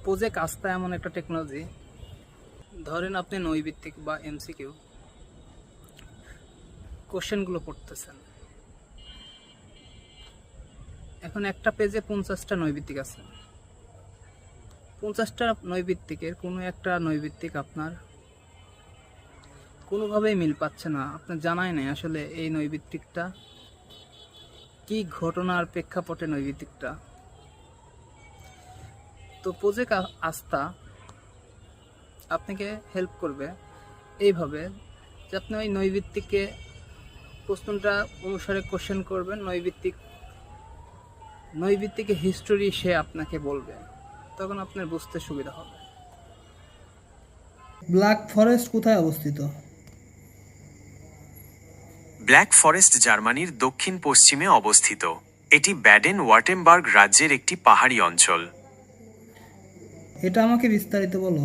Project আস্থা এমন একটা টেকনোলজি, ধরেন আপনি নৈর্ভিত্তিক বা এমসিকিউ কোশ্চেনগুলো পড়তেছেন। এখন একটা পেজে 50টা নৈর্ভিত্তিক আছে। 50টা নৈর্ভিত্তিকের কোনো একটা নৈর্ভিত্তিক আপনার কোনোভাবেই মিল পাচ্ছে না, আপনার জানাই নাই আসলে এই নৈর্ভিত্তিকটা কি ঘটনার প্রেক্ষাপটে নৈর্ভিত্তিকটা। তো প্রজেক্ট আস্থা আপনাকে হেল্প করবে এইভাবে যে আপনি ওই নৈর্ভিত্তিকে প্রশ্নটা অনুসারে কোশ্চেন করবেন, নৈর্ভিত্তিকে হিস্টোরি সে আপনাকে বলবে, তখন আপনার বুঝতে সুবিধা হবে। ব্ল্যাক ফরেস্ট কোথায় অবস্থিত? ব্ল্যাক ফরেস্ট জার্মানির দক্ষিণ পশ্চিমে অবস্থিত। এটি ব্যাডেন ওয়ার্টেমবার্গ রাজ্যের একটি পাহাড়ি অঞ্চল। এটা আমাকে বিস্তারিত বলো।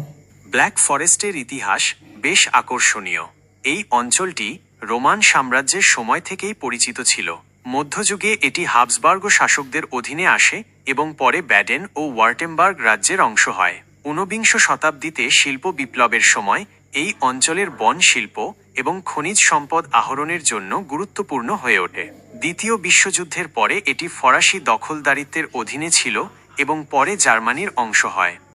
ব্ল্যাক ফরেস্টের ইতিহাস বেশ আকর্ষণীয়। এই অঞ্চলটি রোমান সাম্রাজ্যের সময় থেকেই পরিচিত ছিল। মধ্যযুগে এটি হাবসবার্গ শাসকদের অধীনে আসে এবং পরে ব্যাডেন ও ওয়ার্টেমবার্গ রাজ্যের অংশ হয়। ঊনবিংশ শতাব্দীতে শিল্প বিপ্লবের সময় এই অঞ্চলের বন শিল্প এবং খনিজ সম্পদ আহরণের জন্য গুরুত্বপূর্ণ হয়ে ওঠে। দ্বিতীয় বিশ্বযুদ্ধের পরে এটি ফরাসি দখলদারিত্বের অধীনে ছিল এবং পরে জার্মানির অংশ হয়।